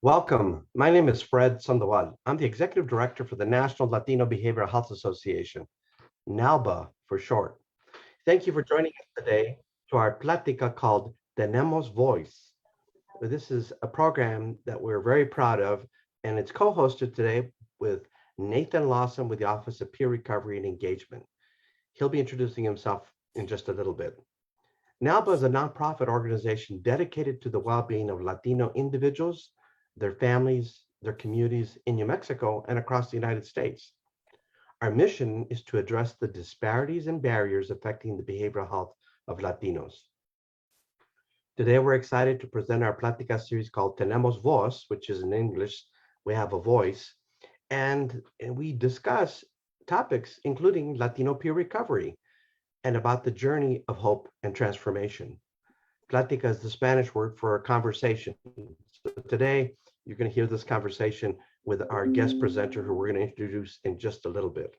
Welcome. My name is Fred Sandoval. I'm the Executive Director for the National Latino Behavioral Health Association, NALBA for short. Thank you for joining us today to our Plática called Tenemos Voice. This is a program that we're very proud of, and it's co-hosted today with Nathan Lawson with the Office of Peer Recovery and Engagement. He'll be introducing himself in just a little bit. NALBA is a nonprofit organization dedicated to the well-being of Latino individuals, their families, their communities in New Mexico and across the United States. Our mission is to address the disparities and barriers affecting the behavioral health of Latinos. Today, we're excited to present our Pláticas series called Tenemos Voz, which is in English, we have a voice, and we discuss topics including Latino peer recovery and about the journey of hope and transformation. Plática is the Spanish word for a conversation. So today, you're going to hear this conversation with our guest presenter, who we're going to introduce in just a little bit.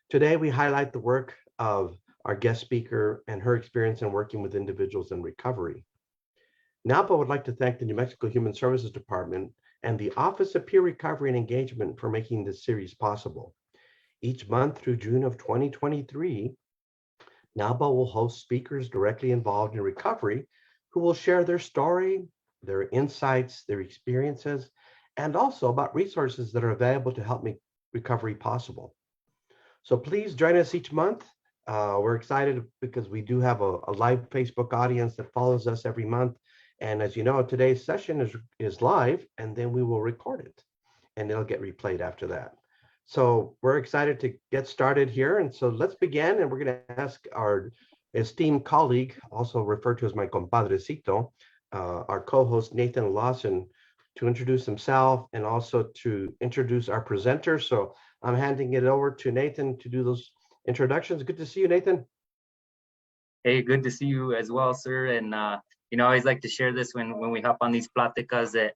Today, we highlight the work of our guest speaker and her experience in working with individuals in recovery. NALBA would like to thank the New Mexico Human Services Department and the Office of Peer Recovery and Engagement for making this series possible. Each month through June of 2023, NALBA will host speakers directly involved in recovery who will share their story, their insights, their experiences, and also about resources that are available to help make recovery possible. So please join us each month. We're excited because we do have a live Facebook audience that follows us every month. And as you know, today's session is live, and then we will record it, and it'll get replayed after that. So we're excited to get started here. And so let's begin, and we're going to ask our esteemed colleague, also referred to as my compadrecito, our co-host Nathan Lawson, to introduce himself and also to introduce our presenter. So I'm handing it over to Nathan to do those introductions. Good to see you, Nathan. Hey, good to see you as well, sir. And I always like to share this when we hop on these pláticas that,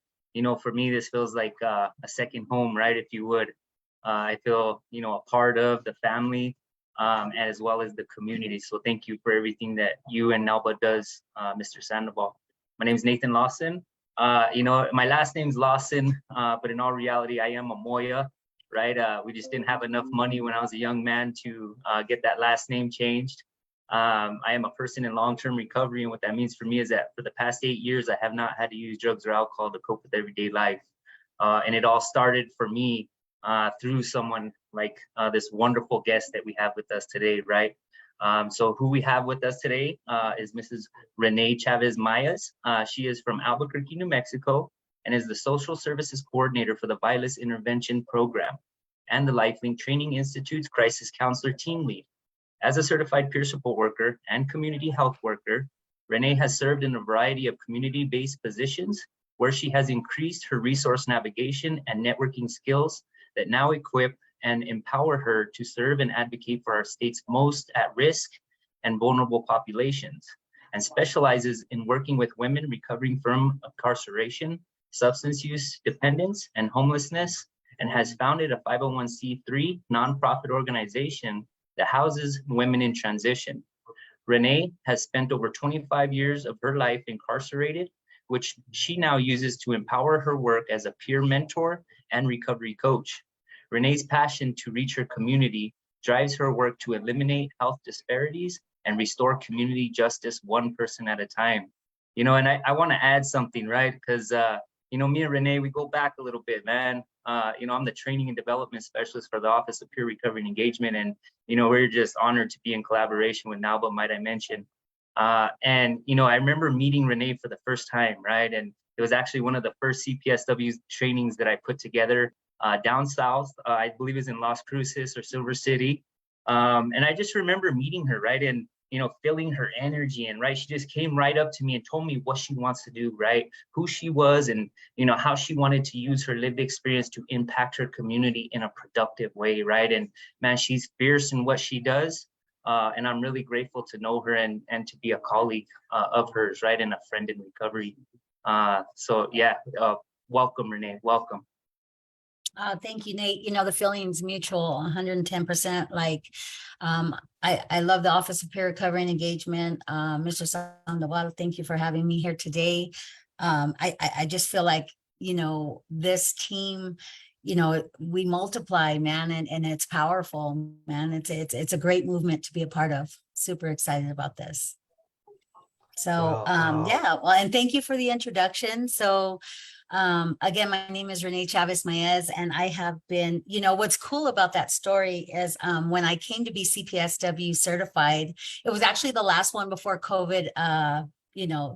for me, this feels like a second home, right? If you would. I feel, a part of the family as well as the community. So thank you for everything that you and NALBA does, Mr. Sandoval. My name is Nathan Lawson. My last name's Lawson, but in all reality, I am a Moya, right? We just didn't have enough money when I was a young man to get that last name changed. I am a person in long-term recovery, and what that means for me is that for the past 8 years, I have not had to use drugs or alcohol to cope with everyday life. And it all started for me through someone like this wonderful guest that we have with us today, right? So who we have with us today is Mrs. Renee Chavez-Maes. She is from Albuquerque, New Mexico, and is the Social Services Coordinator for the Violence Intervention Program and the LifeLink Training Institute's Crisis Counselor Team Lead. As a certified peer support worker and community health worker, Renee has served in a variety of community-based positions where she has increased her resource navigation and networking skills that now equip and empower her to serve and advocate for our state's most at-risk and vulnerable populations, and specializes in working with women recovering from incarceration, substance use dependence, and homelessness, and has founded a 501c3 nonprofit organization that houses women in transition. Renee has spent over 25 years of her life incarcerated, which she now uses to empower her work as a peer mentor and recovery coach. Renee's passion to reach her community drives her work to eliminate health disparities and restore community justice one person at a time. And I want to add something, right? Because, me and Renee, we go back a little bit, man. I'm the training and development specialist for the Office of Peer Recovery and Engagement. And, we're just honored to be in collaboration with NALBA, might I mention. I remember meeting Renee for the first time, right? And it was actually one of the first CPSW trainings that I put together down south. I believe it was in Las Cruces or Silver City. And I just remember meeting her, right? And, feeling her energy, and right, she just came right up to me and told me what she wants to do, right? Who she was, and, how she wanted to use her lived experience to impact her community in a productive way, right? And man, she's fierce in what she does. And I'm really grateful to know her and to be a colleague of hers, right? And a friend in recovery. Welcome, Renee, welcome. Thank you, Nate. The feeling's mutual, 110%. I love the Office of Peer Recovery and Engagement. Mr. Sandoval, thank you for having me here today. I just feel like, this team, we multiply, man, and it's powerful, man. It's a great movement to be a part of. Super excited about this. So, Well, yeah, well, and thank you for the introduction. So, again, my name is Renee Chavez-Maes, and I have been, what's cool about that story is when I came to be CPSW certified, it was actually the last one before COVID,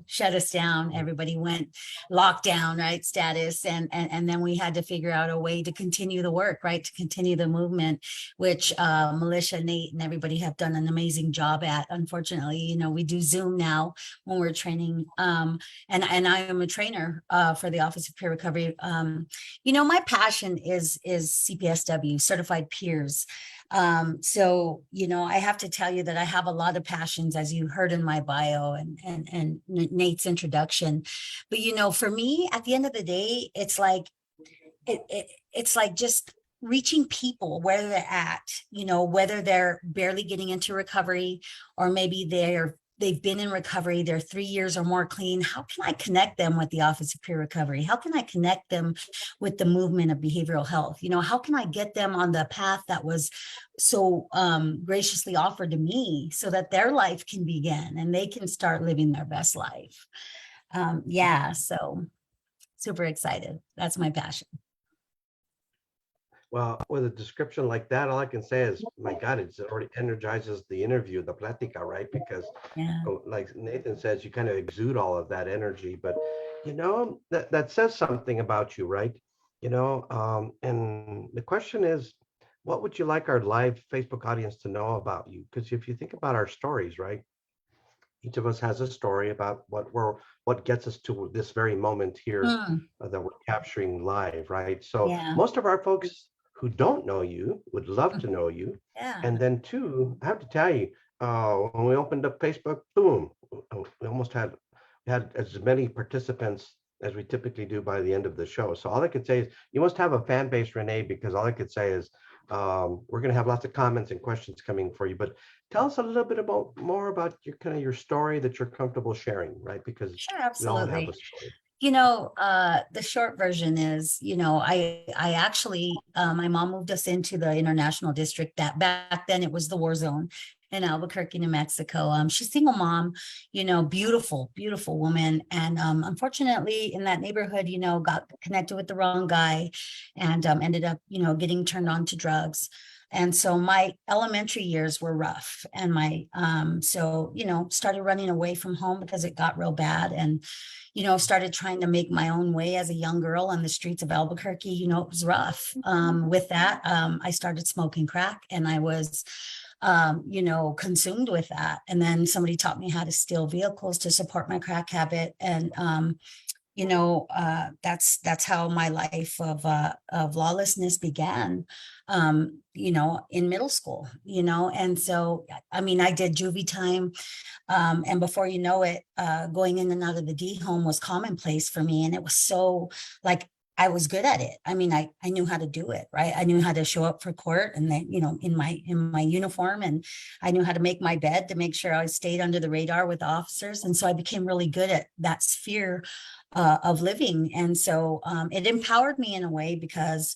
shut us down. Everybody went lockdown, right? Status. And then we had to figure out a way to continue the work, right? To continue the movement, which Militia, Nate, and everybody have done an amazing job at. Unfortunately, we do Zoom now when we're training. And I am a trainer for the Office of Peer Recovery. My passion is CPSW, certified peers. So, I have to tell you that I have a lot of passions, as you heard in my bio and Nate's introduction. But, for me, at the end of the day, it's like, it's like just reaching people where they're at, whether they're barely getting into recovery, or maybe they've been in recovery, they're 3 years or more clean. How can I connect them with the Office of Peer Recovery? How can I connect them with the movement of behavioral health? How can I get them on the path that was so graciously offered to me, so that their life can begin and they can start living their best life? So super excited. That's my passion. well, with a description like that, all I can say is, my God, it already energizes the interview, the plática, right? Because Yeah. like Nathan says, you kind of exude all of that energy, but that says something about you, right? And the question is, what would you like our live Facebook audience to know about you? Because if you think about our stories, right? Each of us has a story about what gets us to this very moment here that we're capturing live, right? So Yeah. most of our folks who don't know you would love to know you. Yeah. And then two, I have to tell you, when we opened up Facebook, boom, we almost had as many participants as we typically do by the end of the show. So all I could say is, you must have a fan base, Renee, because all I could say is, we're going to have lots of comments and questions coming for you. But tell us a little bit more about your story that you're comfortable sharing, right? Because Sure, we all have absolutely. a story. The short version is, I actually, my mom moved us into the international district. That back then it was the war zone in Albuquerque, New Mexico. She's a single mom, beautiful, beautiful woman. And unfortunately in that neighborhood, got connected with the wrong guy and ended up, getting turned on to drugs. And so my elementary years were rough, and started running away from home because it got real bad, and, started trying to make my own way as a young girl on the streets of Albuquerque. It was rough. With that, I started smoking crack, and I was, consumed with that. And then somebody taught me how to steal vehicles to support my crack habit. And, that's how my life of lawlessness began, in middle school, and so, I did juvie time, and before you know it, going in and out of the D home was commonplace for me. And it was so, like, I was good at it. I knew how to do it, right? I knew how to show up for court, and then, in my uniform, and I knew how to make my bed to make sure I stayed under the radar with officers. And so I became really good at that sphere of living. And so it empowered me in a way, because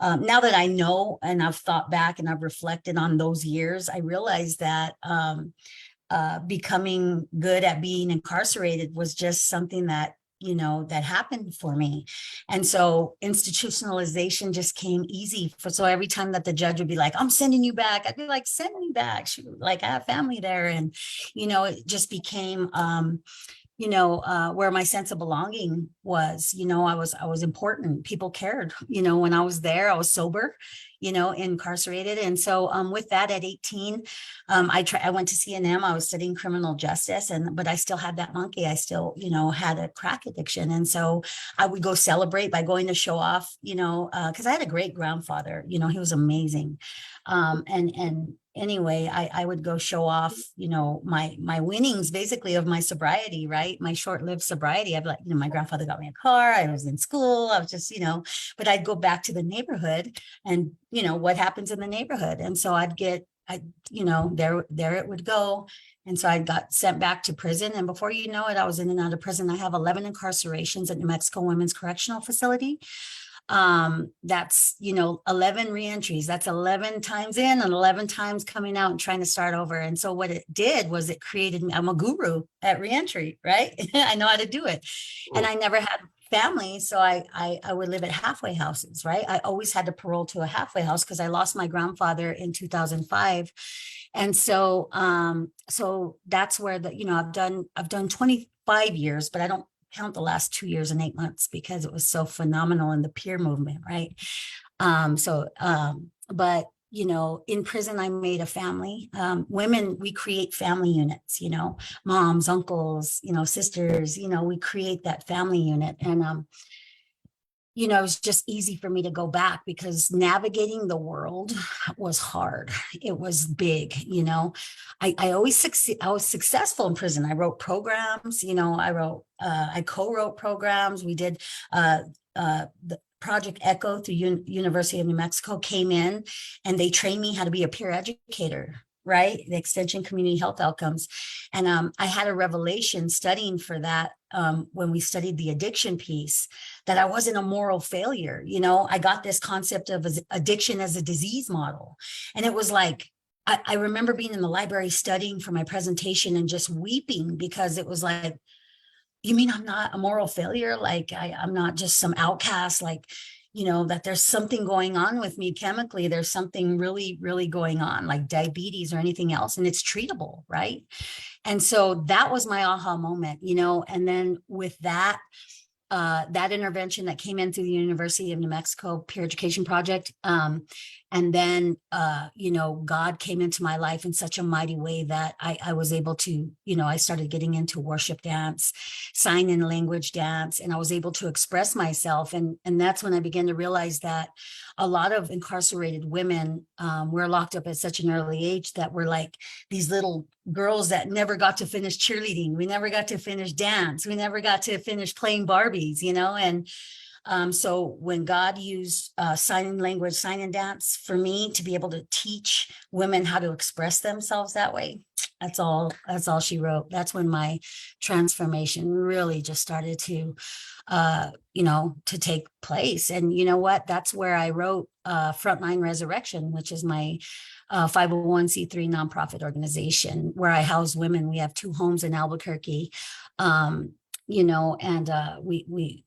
now that I know, and I've thought back and I've reflected on those years, I realized that becoming good at being incarcerated was just something that that happened for me. And so institutionalization just came easy so every time that the judge would be like, I'm sending you back, I'd be like, send me back. She would, like, I have family there. And it just became where my sense of belonging was. I was important. People cared. When I was there, I was sober, incarcerated. And so with that, at 18, I went to CNM. I was studying criminal justice, but I still had that monkey. I still, had a crack addiction. And so I would go celebrate by going to show off, because I had a great grandfather. He was amazing. And anyway, I would go show off, my winnings, basically, of my sobriety, right? My short-lived sobriety. I'd be like, my grandfather got me a car. I was in school. I was just, but I'd go back to the neighborhood, and, what happens in the neighborhood. And so there it would go. And so I got sent back to prison. And before you know it, I was in and out of prison. I have 11 incarcerations at New Mexico Women's Correctional Facility. That's, 11 reentries. That's 11 times in and 11 times coming out and trying to start over. And so what it did was it created me. I'm a guru at reentry, right? I know how to do it. And I never had family. So I would live at halfway houses, right? I always had to parole to a halfway house because I lost my grandfather in 2005. And so, so that's where I've done 25 years, but I don't count the last 2 years and 8 months because it was so phenomenal in the peer movement, right? But in prison, I made a family. Women, we create family units, moms, uncles, sisters, we create that family unit. And it's just easy for me to go back because navigating the world was hard. It was big, I always succeed. I was successful in prison. I wrote programs, I co-wrote programs. We did the Project Echo through University of New Mexico came in and they trained me how to be a peer educator, right? The extension community health outcomes. And I had a revelation studying for that when we studied the addiction piece, that I wasn't a moral failure. I got this concept of addiction as a disease model. And it was like, I remember being in the library studying for my presentation and just weeping because it was like, you mean I'm not a moral failure? Like I'm not just some outcast, like, that there's something going on with me chemically. There's something really, really going on, like diabetes or anything else, and it's treatable, right? And so that was my aha moment, and then with that, that intervention that came in through the University of New Mexico Peer Education Project. And then, God came into my life in such a mighty way that I was able to, I started getting into worship dance, sign and language dance, and I was able to express myself. And that's when I began to realize that a lot of incarcerated women were locked up at such an early age that we're like these little girls that never got to finish cheerleading. We never got to finish dance. We never got to finish playing Barbies, and so when God used sign language, sign and dance for me to be able to teach women how to express themselves that way, that's all she wrote. That's when my transformation really just started to, to take place. And you know what? That's where I wrote Frontline Resurrection, which is my 501c3 nonprofit organization where I house women. We have 2 homes in Albuquerque. And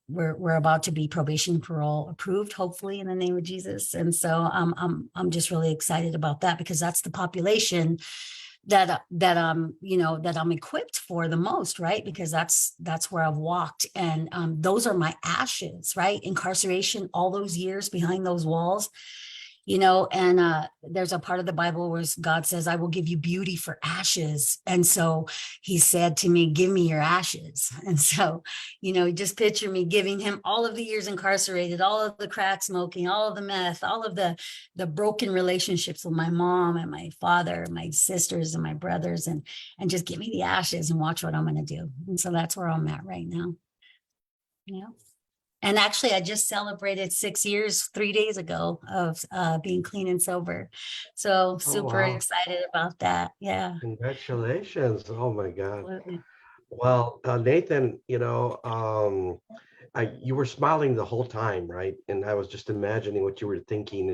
we're about to be probation parole approved, hopefully in the name of Jesus. And so I'm just really excited about that because that's the population that I'm equipped for the most, right? Because that's where I've walked, and those are my ashes, right? Incarceration, all those years behind those walls. And there's a part of the Bible where God says, I will give you beauty for ashes. And so he said to me, give me your ashes. And so, just picture me giving him all of the years incarcerated, all of the crack smoking, all of the meth, all of the broken relationships with my mom and my father, my sisters and my brothers, and just give me the ashes and watch what I'm going to do. And so that's where I'm at right now. And actually, I just celebrated 6 years, 3 days ago of being clean and sober. So super excited about that. Yeah. Congratulations. Oh my God. Absolutely. Well, Nathan, you were smiling the whole time, right? And I was just imagining what you were thinking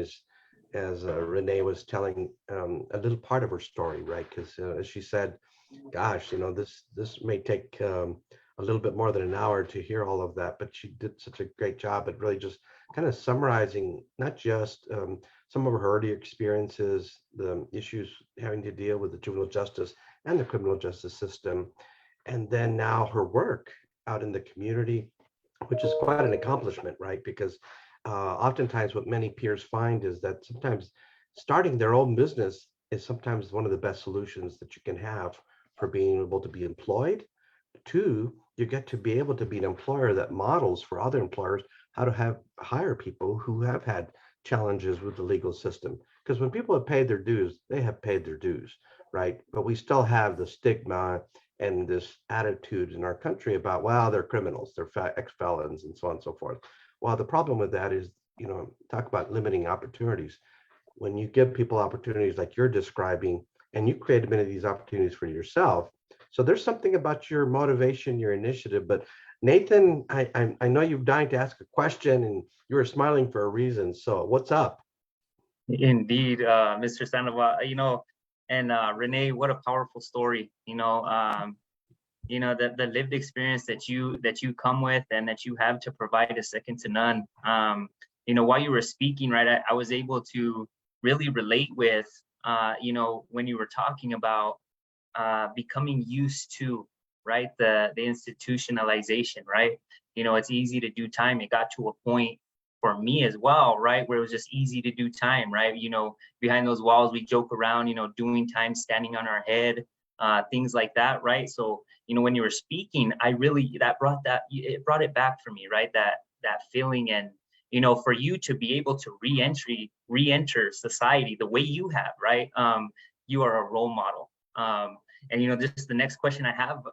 as Renee was telling a little part of her story, right? Because as she said, gosh, this may take a little bit more than an hour to hear all of that, but she did such a great job at really just kind of summarizing not just some of her early experiences, the issues having to deal with the juvenile justice and the criminal justice system, and then now her work out in the community, which is quite an accomplishment, right? Because oftentimes what many peers find is that sometimes starting their own business is sometimes one of the best solutions that you can have for being able to be employed. 2, you get to be able to be an employer that models for other employers how to hire people who have had challenges with the legal system. Because when people have paid their dues, they have paid their dues, right? But we still have the stigma and this attitude in our country about, well, they're criminals, they're ex-felons and so on and so forth. Well, the problem with that is, talk about limiting opportunities. When you give people opportunities like you're describing, and you created many of these opportunities for yourself. So there's something about your motivation, your initiative. But Nathan, I know you're dying to ask a question, and you were smiling for a reason. So what's up? Indeed, Mr. Sandoval, and Renee, what a powerful story. The lived experience that you come with and that you have to provide is second to none. While you were speaking, right, I was able to really relate with, when you were talking about becoming used to, right, the institutionalization, right? It's easy to do time. It got to a point for me as well, right, where it was just easy to do time, right? Behind those walls, we joke around, doing time, standing on our head, things like that, right? So, when you were speaking, it brought it back for me, right? That feeling. And, for you to be able to re-enter society the way you have, right? You are a role model. And, just the next question I have,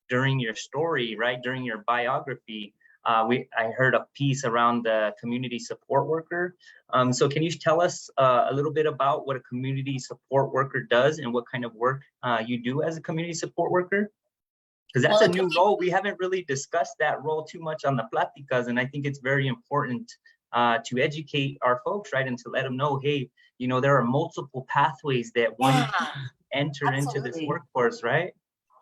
during your story, right, during your biography, I heard a piece around the community support worker. So can you tell us a little bit about what a community support worker does and what kind of work you do as a community support worker? Because that's a new role. We haven't really discussed that role too much on the Pláticas, and I think it's very important to educate our folks, right, and to let them know, hey, there are multiple pathways that one can enter into this workforce, right?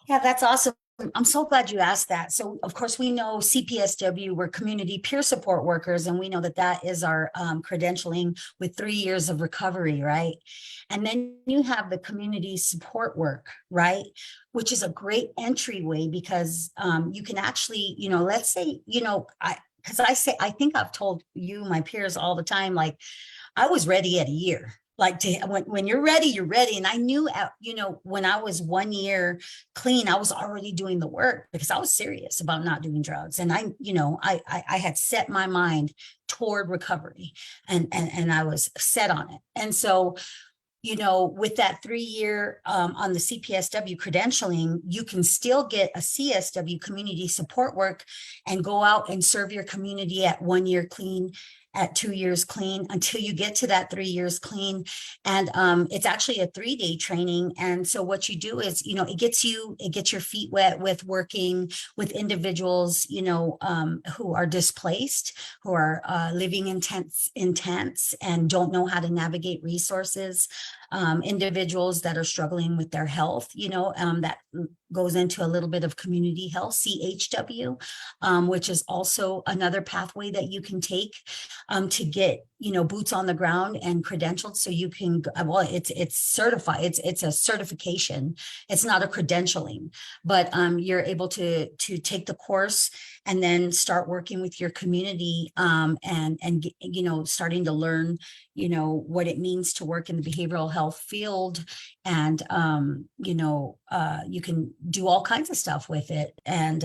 Yeah, that's awesome. I'm so glad you asked that. So, of course, we know CPSW, we're community peer support workers, and we know that is our credentialing with 3 years of recovery, right? And then you have the community support work, right? Which is a great entryway because you can actually, let's say, I think I've told you, my peers all the time, like, I was ready at a year. Like when you're ready, you're ready. And I knew, when I was 1 year clean, I was already doing the work because I was serious about not doing drugs. And I had set my mind toward recovery and I was set on it. And so, with that 3 year on the CPSW credentialing, you can still get a CSW community support work and go out and serve your community at 1 year clean, at 2 years clean, until you get to that 3 years clean. And it's actually a 3-day training. And so what you do is, it gets your feet wet with working with individuals, who are displaced, who are living intense and don't know how to navigate resources, individuals that are struggling with their health, that goes into a little bit of community health, CHW, which is also another pathway that you can take to get, boots on the ground and credentialed. So you can, it's certified. It's a certification. It's not a credentialing, but you're able to take the course and then start working with your community and starting to learn, what it means to work in the behavioral health field. And, you can do all kinds of stuff with it and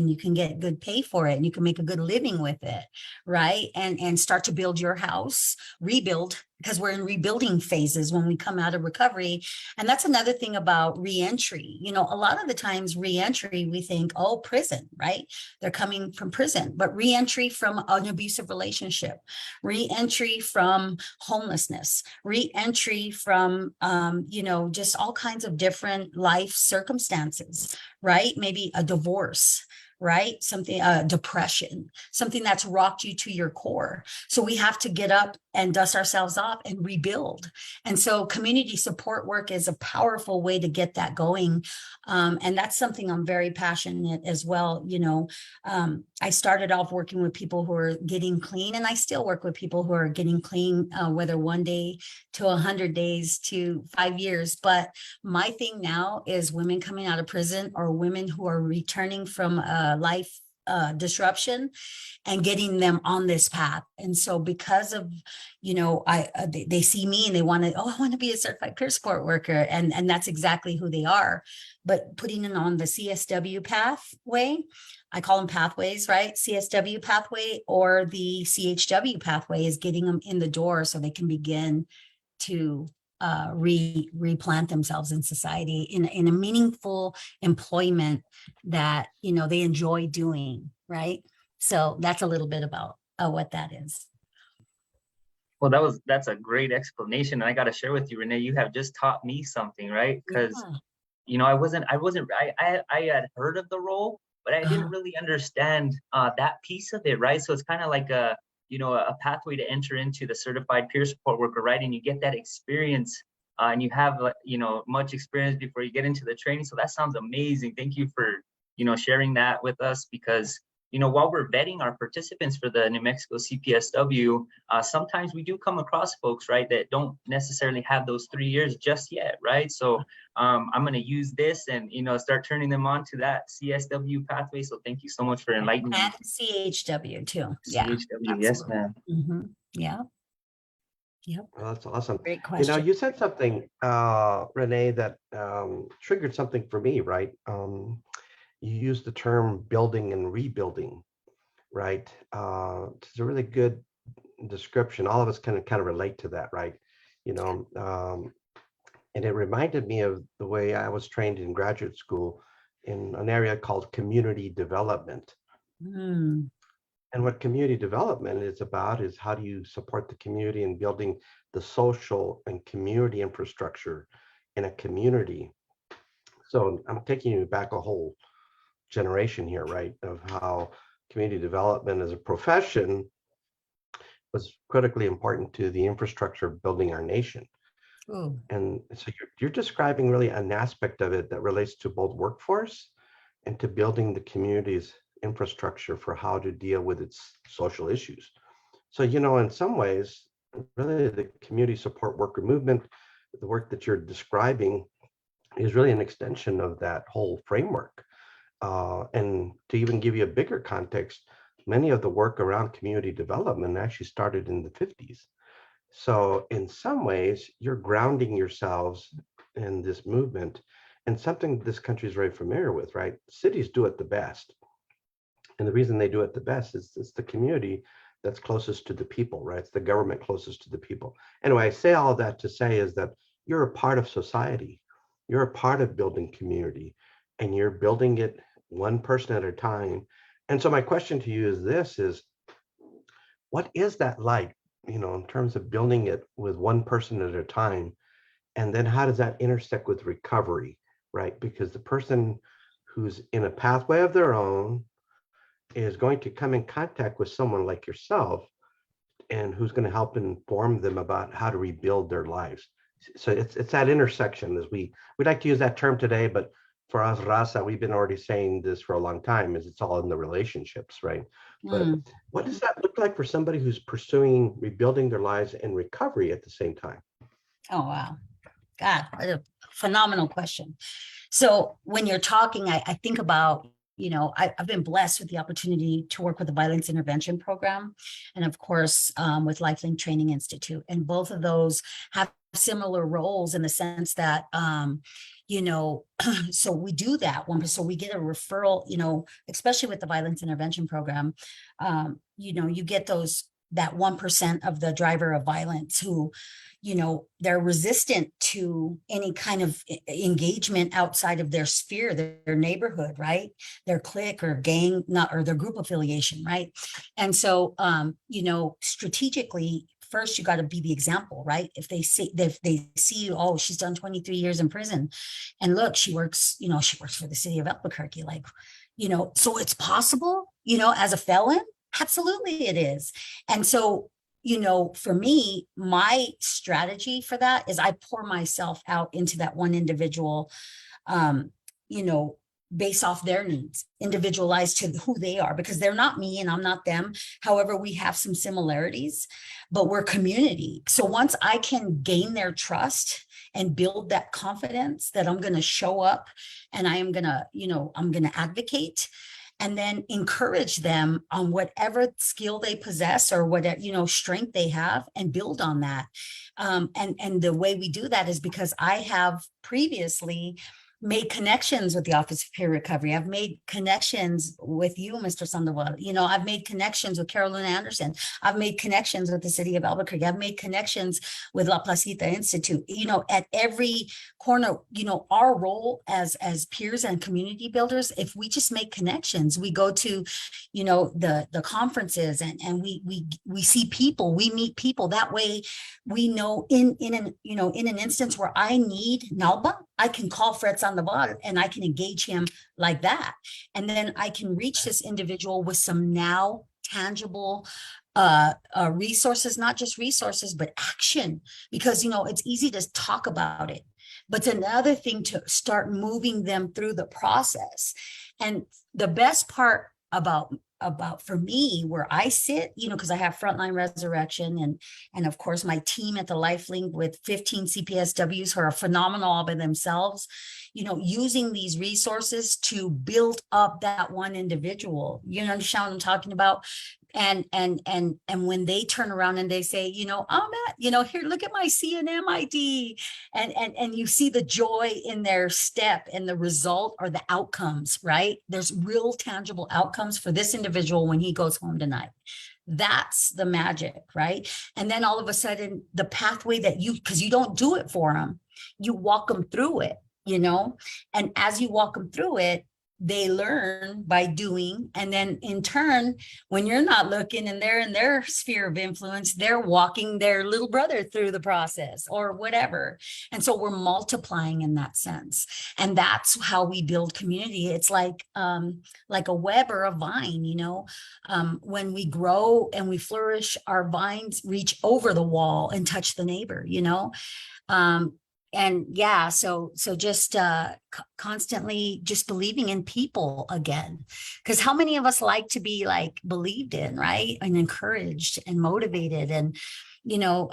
you can get good pay for it and you can make a good living with it. Right. And start to build your house, rebuild, because we're in rebuilding phases when we come out of recovery. And that's another thing about reentry. A lot of the times reentry, we think, oh, prison, right? They're coming from prison, but reentry from an abusive relationship, reentry from homelessness, reentry from, just all kinds of different life circumstances, right? Maybe a divorce, right? Something, depression, something that's rocked you to your core. So we have to get up and dust ourselves off and rebuild. And so community support work is a powerful way to get that going. And that's something I'm very passionate as well. I started off working with people who are getting clean, and I still work with people who are getting clean, whether 1 day to 100 days to 5 years. But my thing now is women coming out of prison or women who are returning from life disruption and getting them on this path. And so because of, they see me and they want to, I want to be a certified peer support worker. And that's exactly who they are. But putting it on the CSW pathway, I call them pathways, right? CSW pathway or the CHW pathway is getting them in the door so they can begin to replant themselves in society in a meaningful employment that they enjoy doing, right? So that's a little bit about what that is. Well, that's a great explanation. And I got to share with you, Renee, you have just taught me something, right? Because, Yeah. you know, I had heard of the role, but I didn't really understand that piece of it, right? So it's kind of like a pathway to enter into the certified peer support worker, right? And you get that experience and you have, much experience before you get into the training. So that sounds amazing. Thank you for, sharing that with us, because while we're vetting our participants for the New Mexico CPSW, sometimes we do come across folks, right, that don't necessarily have those 3 years just yet, right? So I'm going to use this and, start turning them on to that CSW pathway. So thank you so much for enlightening me. And CHW too. Yeah. CHW, yes, ma'am. Yeah. Yep. Well, that's awesome. Great question. You said something, Renee, that triggered something for me, right? You used the term building and rebuilding, right? It's a really good description. All of us can kind of relate to that, right? And it reminded me of the way I was trained in graduate school in an area called community development. Mm. And what community development is about is how do you support the community in building the social and community infrastructure in a community. So I'm taking you back a whole generation here, right, of how community development as a profession was critically important to the infrastructure of building our nation. Ooh. And so you're describing really an aspect of it that relates to both workforce and to building the community's infrastructure for how to deal with its social issues. So, in some ways, really the community support worker movement, the work that you're describing is really an extension of that whole framework. And to even give you a bigger context, many of the work around community development actually started in the 50s. So in some ways, you're grounding yourselves in this movement and something this country is very familiar with, right? Cities do it the best. And the reason they do it the best is it's the community that's closest to the people, right? It's the government closest to the people. Anyway, I say all that to say is that you're a part of society. You're a part of building community, and you're building it one person at a time. And so my question to you is this, is what is that like, in terms of building it with one person at a time? And then how does that intersect with recovery, right? Because the person who's in a pathway of their own is going to come in contact with someone like yourself and who's going to help inform them about how to rebuild their lives. So it's that intersection, as we like to use that term today, but for us, Raza, we've been already saying this for a long time, is it's all in the relationships, right? But what does that look like for somebody who's pursuing rebuilding their lives and recovery at the same time? Oh, wow. God, what a phenomenal question. So when you're talking, I think about, I've been blessed with the opportunity to work with the Violence Intervention Program and, of course, with Lifelink Training Institute. And both of those have similar roles in the sense that, so we do that one. So we get a referral, especially with the Violence Intervention Program, you get that 1% of the driver of violence who, they're resistant to any kind of engagement outside of their sphere, their neighborhood, right? Their clique or gang, or their group affiliation, right? And so, strategically, first you got to be the example, right? If they see, oh, she's done 23 years in prison, and look, she works for the city of Albuquerque, like, so it's possible, as a felon. Absolutely it is. And so, for me, my strategy for that is I pour myself out into that one individual, based off their needs, individualized to who they are, because they're not me and I'm not them. However, we have some similarities, but we're community. So once I can gain their trust and build that confidence that I'm going to show up and I am going to, I'm going to advocate, and then encourage them on whatever skill they possess or whatever, strength they have, and build on that. And the way we do that is because I have previously, made connections with the Office of Peer Recovery. I've made connections with you, Mr. Sandoval. You know, I've made connections with Carolyn Anderson. I've made connections with the city of Albuquerque. I've made connections with La Placita Institute. You know, at every corner, you know, our role as peers and community builders, if we just make connections, we go to, you know, the conferences and we see people, we meet people. That way we know in an instance where I need NALBA, I can call Fred Sandoval and I can engage him like that. And then I can reach this individual with some now tangible resources, not just resources, but action, because, you know, it's easy to talk about it, but it's another thing to start moving them through the process. And the best part about for me, where I sit, you know, because I have Frontline Resurrection and of course my team at the LifeLink with 15 CPSWs who are phenomenal all by themselves, you know, using these resources to build up that one individual. You know, understand what I'm talking about? And when they turn around and they say, you know, I'm at, you know, here, look at my CNM ID, and you see the joy in their step and the result or the outcomes, right? There's real tangible outcomes for this individual when he goes home tonight. That's the magic, right? And then all of a sudden the pathway that because you don't do it for them, you walk them through it, you know, and as you walk them through it, they learn by doing. And then in turn, when you're not looking and they're in their sphere of influence, they're walking their little brother through the process or whatever. And so we're multiplying in that sense. And that's how we build community. It's like a web or a vine, you know, when we grow and we flourish, our vines reach over the wall and touch the neighbor, you know. And yeah, so just constantly just believing in people again, because how many of us like to be like believed in, right? And encouraged and motivated. And, you know,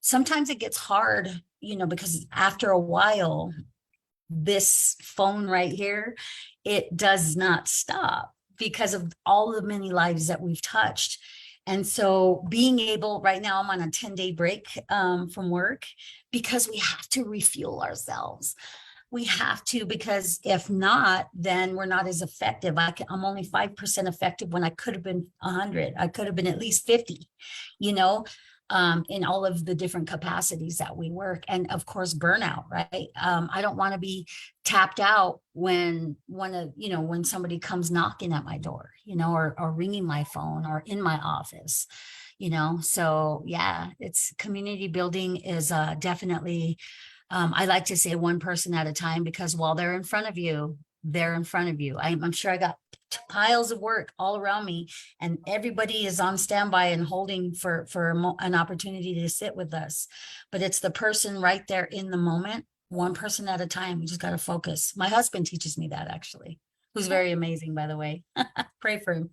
sometimes it gets hard, you know, because after a while, this phone right here, it does not stop because of all the many lives that we've touched. And so being able, right now I'm on a 10-day break from work because we have to refuel ourselves. We have to, because if not, then we're not as effective. I'm only 5% effective when I could have been 100. I could have been at least 50, you know, in all of the different capacities that we work. And of course, burnout, right? I don't want to be tapped out when when somebody comes knocking at my door, you know, or ringing my phone or in my office, you know. So yeah, it's community building is definitely, I like to say one person at a time, because while they're in front of you, they're in front of you. I'm sure I got piles of work all around me and everybody is on standby and holding for an opportunity to sit with us. But it's the person right there in the moment, one person at a time. We just got to focus. My husband teaches me that, actually, who's very amazing, by the way. Pray for him.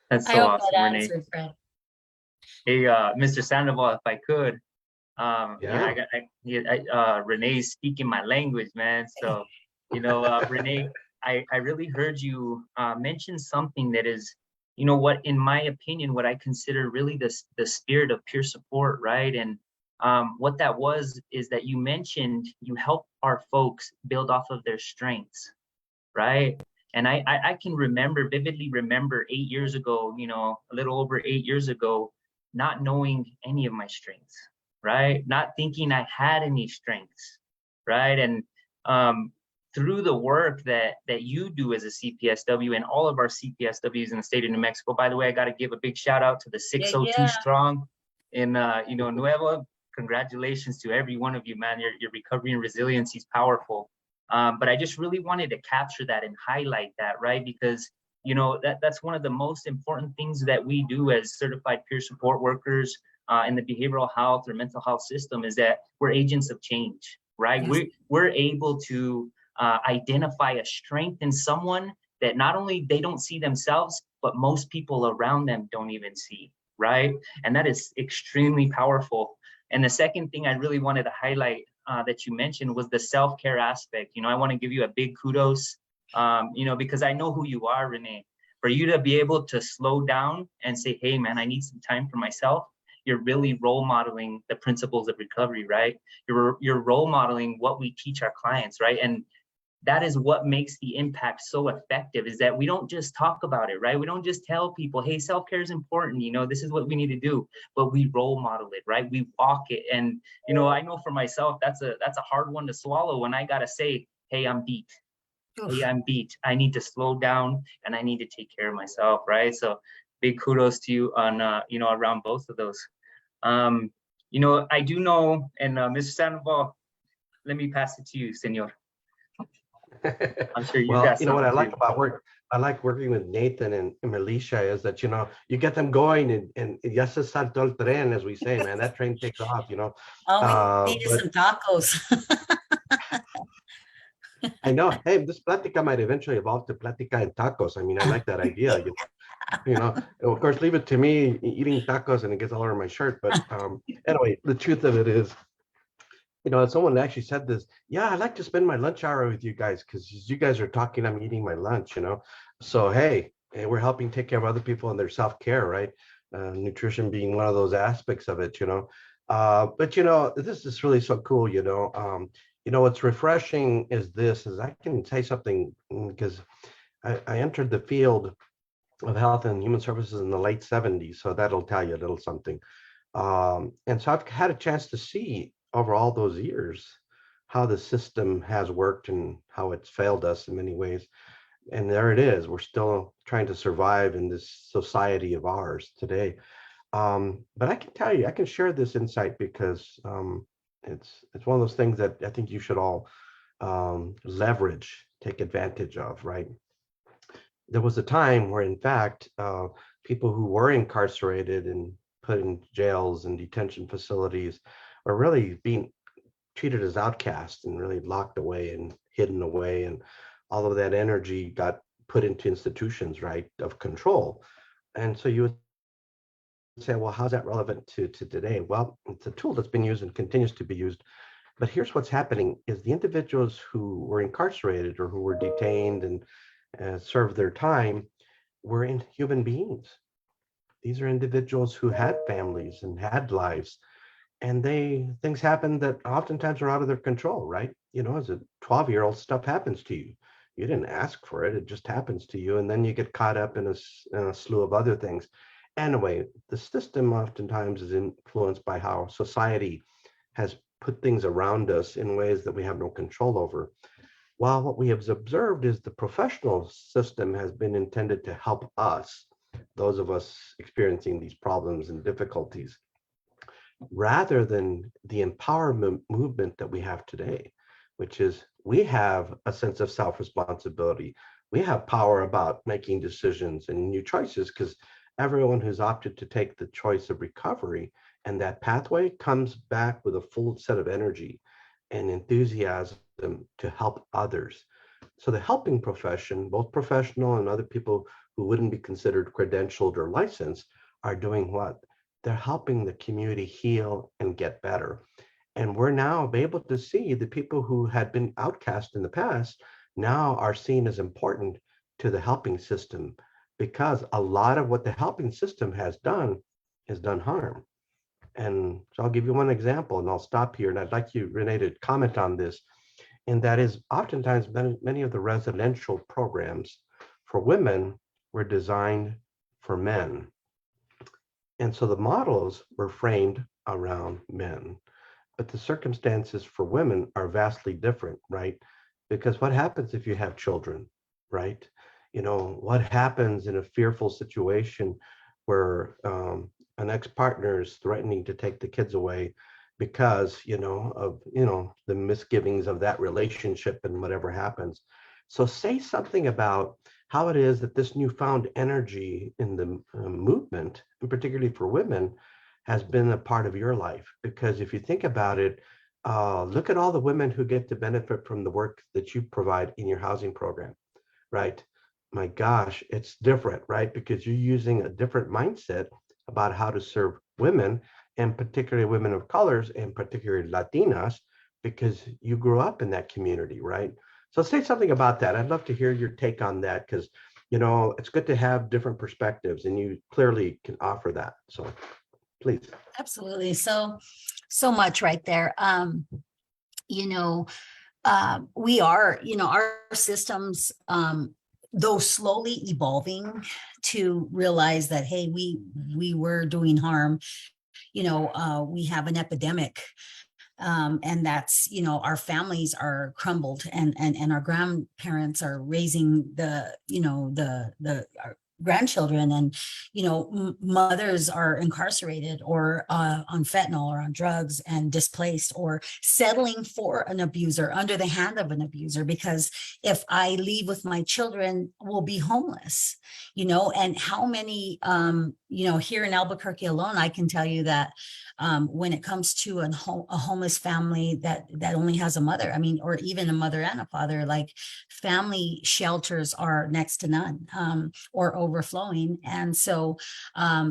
That's I so hope awesome, that Renee. answered, Fred. Hey, Mr. Sandoval, if I could, Renee's speaking my language, man. So, you know, Renee, I really heard you mention something that is, you know, what, in my opinion, what I consider really the spirit of peer support, right? And what that is that you mentioned you help our folks build off of their strengths, right? And I can vividly remember 8 years ago, you know, a little over 8 years ago, not knowing any of my strengths, right? Not thinking I had any strengths, right? And through the work that you do as a CPSW and all of our CPSWs in the state of New Mexico, by the way, I got to give a big shout out to the 602 strong in Nuevo. Congratulations to every one of you, man. Your recovery and resiliency is powerful. But I just really wanted to capture that and highlight that, right? Because, you know, that's one of the most important things that we do as certified peer support workers in the behavioral health or mental health system, is that we're agents of change, right? Yes. We're able to identify a strength in someone that not only they don't see themselves, but most people around them don't even see, right? And that is extremely powerful. And the second thing I really wanted to highlight that you mentioned was the self-care aspect. You know, I want to give you a big kudos, you know, because I know who you are, Renee. For you to be able to slow down and say, hey, man, I need some time for myself, you're really role modeling the principles of recovery, right? You're role modeling what we teach our clients, right? And that is what makes the impact so effective, is that we don't just talk about it, right? We don't just tell people, hey, self-care is important, you know, this is what we need to do, but we role model it, right? We walk it. And, you know, I know for myself, that's a hard one to swallow when I got to say, hey, I'm beat. Hey, I'm beat. I need to slow down and I need to take care of myself, right? So big kudos to you on, you know, around both of those. You know, I do know, and Mr. Sandoval, let me pass it to you, senor. I'm sure you Well, got you know what I something like too. about I like working with Nathan and Militia is that, you know, you get them going and ya se saltó el tren, as we say, man, that train takes off, you know. All we need is But some tacos. I know, hey, this plática might eventually evolve to plática and tacos. I mean, I like that idea. You know, of course, leave it to me eating tacos and it gets all over my shirt. But anyway, the truth of it is, you know, someone actually said this, yeah, I like to spend my lunch hour with you guys because you guys are talking, I'm eating my lunch, you know. So, hey, we're helping take care of other people and their self-care, right? Nutrition being one of those aspects of it, you know. But, you know, this is really so cool, you know. You know, what's refreshing is I can say something because I entered the field of health and human services in the late 70s. So that'll tell you a little something. And so I've had a chance to see over all those years how the system has worked and how it's failed us in many ways. And there it is. We're still trying to survive in this society of ours today. But I can tell you, I can share this insight because it's one of those things that I think you should all leverage, take advantage of, right? There was a time where, in fact, people who were incarcerated and put in jails and detention facilities are really being treated as outcasts and really locked away and hidden away. And all of that energy got put into institutions, right, of control. And so you would say, well, how's that relevant to today? Well, it's a tool that's been used and continues to be used. But here's what's happening is the individuals who were incarcerated or who were detained and served their time were in human beings. These are individuals who had families and had lives, and things happen that oftentimes are out of their control, right? You know, as a 12-year-old, stuff happens to you. You didn't ask for it, it just happens to you, and then you get caught up in a slew of other things. Anyway, the system oftentimes is influenced by how society has put things around us in ways that we have no control over. While what we have observed is the professional system has been intended to help us, those of us experiencing these problems and difficulties, rather than the empowerment movement that we have today, which is we have a sense of self-responsibility. We have power about making decisions and new choices because everyone who's opted to take the choice of recovery and that pathway comes back with a full set of energy and enthusiasm to help others. So the helping profession, both professional and other people who wouldn't be considered credentialed or licensed, are doing what? They're helping the community heal and get better. And we're now able to see the people who had been outcast in the past now are seen as important to the helping system, because a lot of what the helping system has done harm. And so I'll give you one example and I'll stop here. And I'd like you, Renee, to comment on this. And that is oftentimes many of the residential programs for women were designed for men. And so the models were framed around men. But the circumstances for women are vastly different, right? Because what happens if you have children, right? You know, what happens in a fearful situation where an ex-partner is threatening to take the kids away because, of the misgivings of that relationship and whatever happens. So say something about how it is that this newfound energy in the movement, and particularly for women, has been a part of your life. Because if you think about it, look at all the women who get to benefit from the work that you provide in your housing program, right? My gosh, it's different, right? Because you're using a different mindset about how to serve women, and particularly women of colors, and particularly Latinas, because you grew up in that community, right? So say something about that. I'd love to hear your take on that, because it's good to have different perspectives, and you clearly can offer that. So please. Absolutely. So much right there. You know, we are, our systems, though slowly evolving to realize that, hey, we were doing harm. We have an epidemic, and that's, our families are crumbled, and our grandparents are raising our grandchildren, and mothers are incarcerated or on fentanyl or on drugs and displaced or settling for an abuser, under the hand of an abuser, because if I leave with my children, we'll be homeless. And how many here in Albuquerque alone, I can tell you that when it comes to a homeless family that only has a mother, I mean, or even a mother and a father, like, family shelters are next to none, or overflowing. And so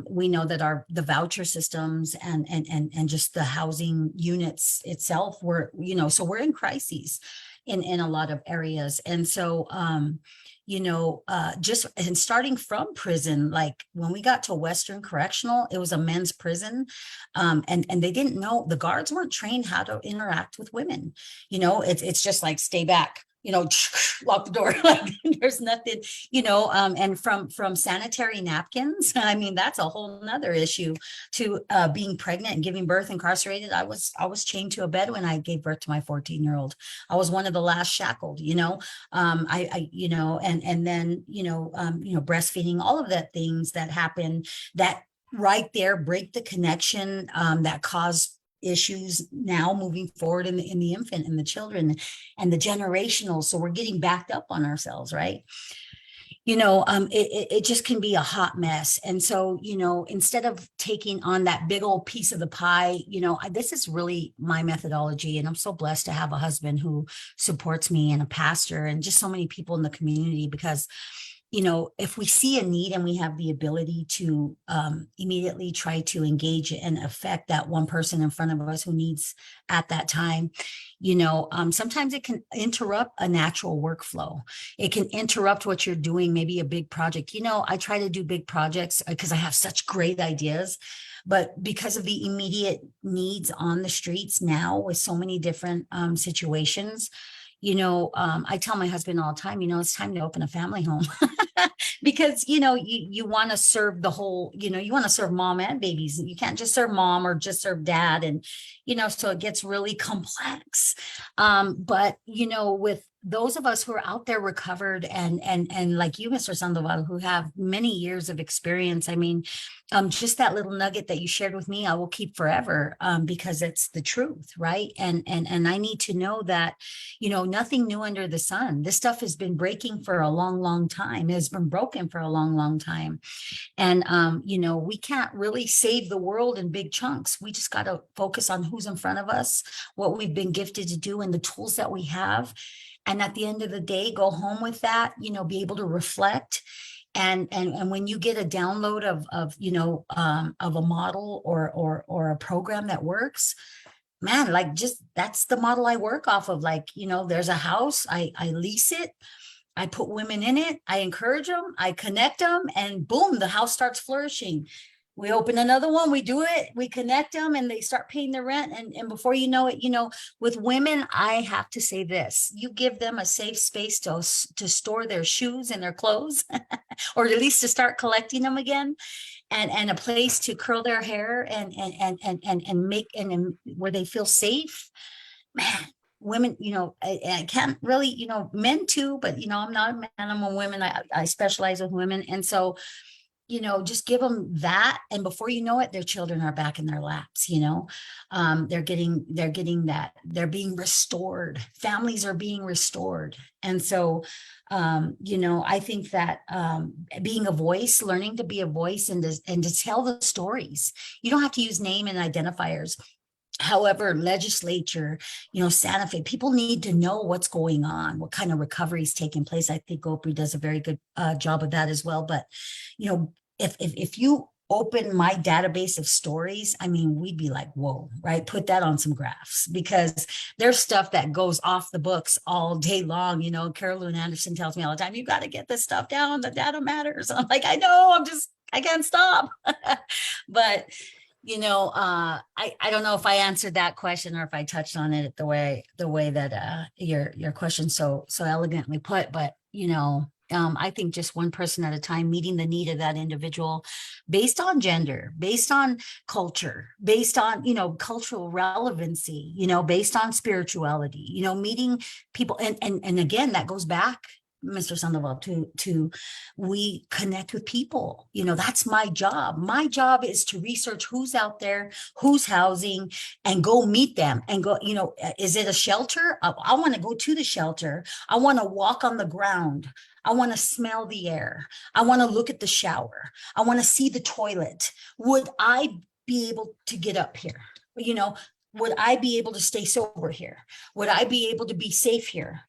we know that the voucher systems and just the housing units itself so we're in crises in a lot of areas. And so just and starting from prison, like when we got to Western Correctional, it was a men's prison. And they didn't know, the guards weren't trained how to interact with women. It's just like, stay back, lock the door, like there's nothing, and from sanitary napkins, I mean, that's a whole nother issue, to being pregnant and giving birth incarcerated. I was chained to a bed when I gave birth to my 14-year-old. I was one of the last shackled, and then, breastfeeding, all of that things that happen that right there break the connection, that cause issues now moving forward in the infant and the children and the generational. So we're getting backed up on ourselves, right? It just can be a hot mess. And so, instead of taking on that big old piece of the pie, this is really my methodology. And I'm so blessed to have a husband who supports me, and a pastor, and just so many people in the community, because if we see a need and we have the ability to immediately try to engage and affect that one person in front of us who needs at that time, sometimes it can interrupt a natural workflow. It can interrupt what you're doing, maybe a big project. I try to do big projects because I have such great ideas. But because of the immediate needs on the streets now, with so many different situations, I tell my husband all the time, it's time to open a family home. Because, you want to serve the whole, you want to serve mom and babies. You can't just serve mom or just serve dad. And, so it gets really complex. But, with those of us who are out there recovered and like you, Mr. Sandoval, who have many years of experience, I mean, just that little nugget that you shared with me, I will keep forever, because it's the truth, right? And I need to know that, nothing new under the sun. This stuff has been breaking for a long, long time. It has been broken for a long, long time. And, we can't really save the world in big chunks. We just got to focus on who's in front of us, what we've been gifted to do, and the tools that we have. And at the end of the day, go home with that, be able to reflect. And when you get a download of a model or a program that works, man, like, just, that's the model I work off of. Like, there's a house, I lease it, I put women in it, I encourage them, I connect them, and boom, the house starts flourishing. We open another one, we do it, we connect them, and they start paying their rent. And before you know it, with women, I have to say this: you give them a safe space to store their shoes and their clothes, or at least to start collecting them again, and a place to curl their hair and make, and where they feel safe. Man, women, I can't really, men too, but I'm not a man, I'm a woman. I specialize with women. And so, just give them that. And before you know it, their children are back in their laps, they're getting that, they're being restored. Families are being restored. And so, I think that being a voice, learning to be a voice, and to tell the stories, you don't have to use name and identifiers. However, legislature, Santa Fe, people need to know what's going on, what kind of recovery is taking place. I think Opry does a very good job of that as well. But, if you open my database of stories, I mean, we'd be like, whoa, right? Put that on some graphs, because there's stuff that goes off the books all day long. Carol Lynn Anderson tells me all the time, you got to get this stuff down. The data matters. I'm like, I know, I can't stop. But I don't know if I answered that question or if I touched on it the way that your question so elegantly put, but I think just one person at a time, meeting the need of that individual based on gender, based on culture, based on, cultural relevancy, based on spirituality, meeting people. And again, that goes back, Mr. Sandoval, to we connect with people. That's my job. My job is to research who's out there, who's housing, and go meet them and go, is it a shelter? I want to go to the shelter. I want to walk on the ground. I want to smell the air. I want to look at the shower. I want to see the toilet. Would I be able to get up here? Would I be able to stay sober here? Would I be able to be safe here?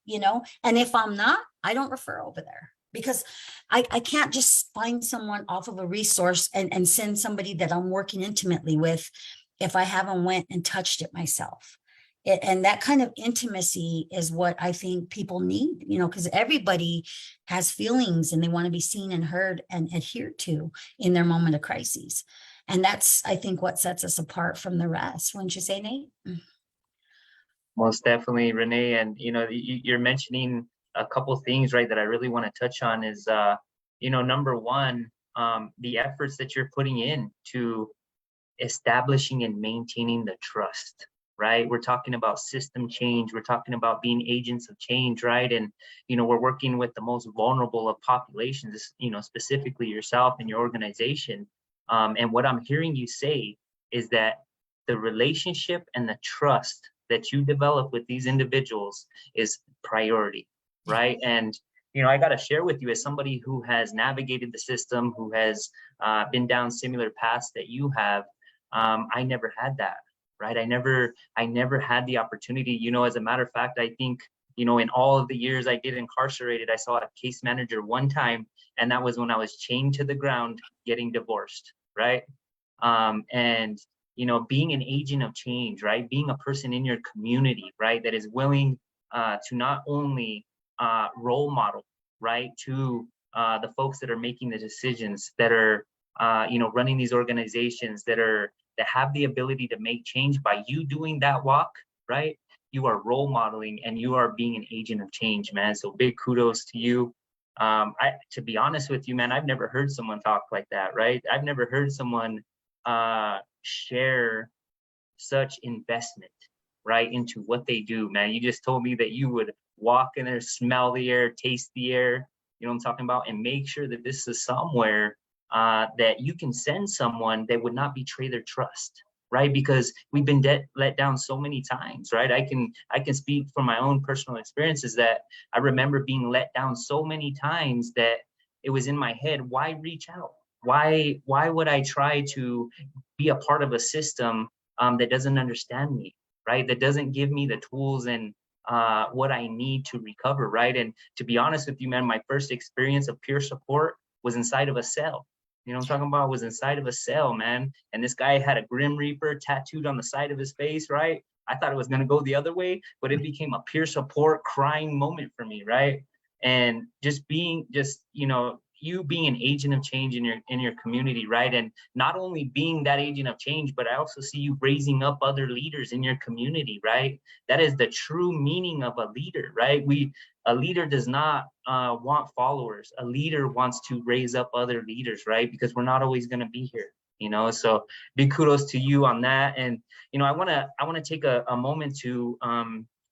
And if I'm not, I don't refer over there, because I can't just find someone off of a resource and send somebody that I'm working intimately with if I haven't went and touched it myself. And that kind of intimacy is what I think people need, because everybody has feelings and they want to be seen and heard and adhered to in their moment of crises. And that's, I think, what sets us apart from the rest. Wouldn't you say, Nate? Most definitely, Renee. And, you're mentioning a couple things, right, that I really want to touch on is, number one, the efforts that you're putting in to establishing and maintaining the trust, right? We're talking about system change. We're talking about being agents of change, right? And, we're working with the most vulnerable of populations, specifically yourself and your organization. And what I'm hearing you say is that the relationship and the trust that you develop with these individuals is priority, right? And, I got to share with you, as somebody who has navigated the system, who has been down similar paths that you have, I never had that, right? I never had the opportunity. As a matter of fact, I think, in all of the years I did incarcerated, I saw a case manager one time, and that was when I was chained to the ground getting divorced, right? And, being an agent of change, right? Being a person in your community, right? That is willing to not only role model, right? To the folks that are making the decisions, that are, running these organizations, that have the ability to make change. By you doing that walk, right? You are role modeling and you are being an agent of change, man. So big kudos to you. To be honest with you, man, I've never heard someone talk like that, right? I've never heard someone share such investment, right, into what they do, man. You just told me that you would walk in there, smell the air, taste the air, what I'm talking about, and make sure that this is somewhere that you can send someone that would not betray their trust, right? Because we've been let down so many times, right? I can speak from my own personal experiences that I remember being let down so many times that it was in my head, why reach out? Why would I try to be a part of a system that doesn't understand me, right? That doesn't give me the tools and what I need to recover, right? And to be honest with you, man, my first experience of peer support was inside of a cell. What I'm talking about? Was inside of a cell, man. And this guy had a Grim Reaper tattooed on the side of his face, right? I thought it was going to go the other way, but it became a peer support crying moment for me, right? And just being, you being an agent of change in your community, right? And not only being that agent of change, but I also see you raising up other leaders in your community, right? That is the true meaning of a leader, right? A leader does not want followers. A leader wants to raise up other leaders, right? Because we're not always going to be here, so big kudos to you on that. And I want to take a moment to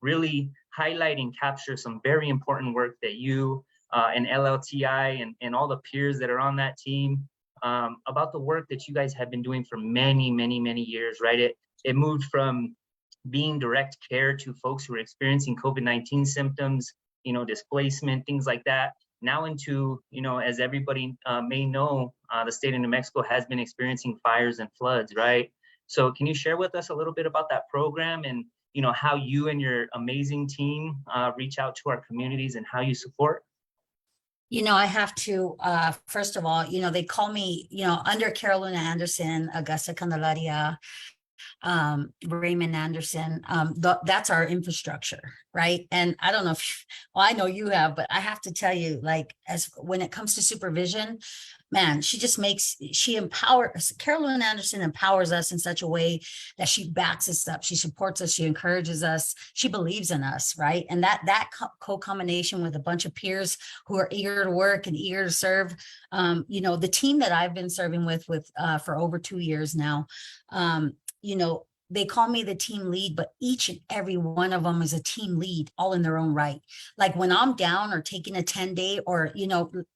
really highlight and capture some very important work that you and LLTI and all the peers that are on that team, about the work that you guys have been doing for many, many, many years, right? It moved from being direct care to folks who are experiencing COVID-19 symptoms, displacement, things like that, now into, as everybody may know, the state of New Mexico has been experiencing fires and floods, right? So can you share with us a little bit about that program and, how you and your amazing team reach out to our communities and how you support? I have to, first of all, they call me, under Carolina Anderson, Augusta Candelaria, Raymond Anderson, that's our infrastructure, right? And I don't know if, well, I know you have, but I have to tell you, like, as when it comes to supervision, man, she empowers, Carolyn Anderson empowers us in such a way that she backs us up, she supports us, she encourages us, she believes in us, right? And that co-combination with a bunch of peers who are eager to work and eager to serve, the team that I've been serving with for over 2 years now, they call me the team lead, but each and every one of them is a team lead all in their own right. Like when I'm down or taking a 10-day, or,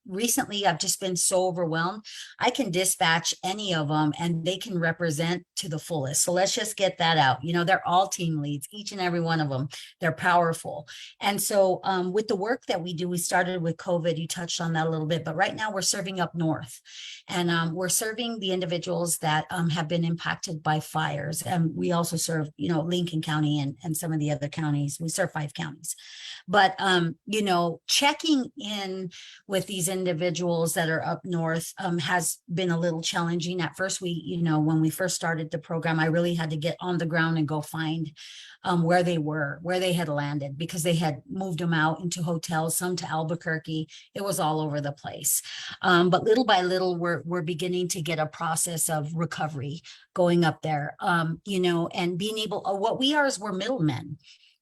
recently I've just been so overwhelmed, I can dispatch any of them and they can represent to the fullest. So let's just get that out. They're all team leads, each and every one of them. They're powerful. And so with the work that we do, we started with COVID, you touched on that a little bit, but right now we're serving up north. And we're serving the individuals that have been impacted by fires. And we also serve, Lincoln County and some of the other counties. We serve 5 counties. But, checking in with these individuals that are up north has been a little challenging. At first, when we first started the program, I really had to get on the ground and go find where they were, where they had landed, because they had moved them out into hotels, some to Albuquerque. It was all over the place. But little by little, we're beginning to get a process of recovery going up there, and being able, what we are is we're middlemen.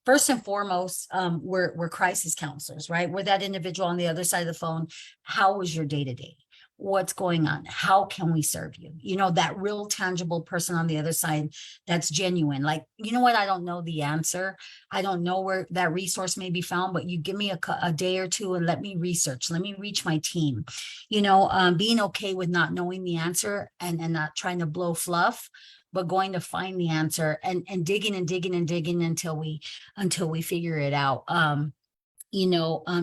First and foremost, we're crisis counselors, right? We're that individual on the other side of the phone. How was your day-to-day? What's going on? How can we serve you? That real tangible person on the other side that's genuine. Like, you know what? I don't know the answer. I don't know where that resource may be found, but you give me a day or two and let me research. Let me reach my team. Being okay with not knowing the answer and not trying to blow fluff, but going to find the answer and digging and digging and digging until we figure it out.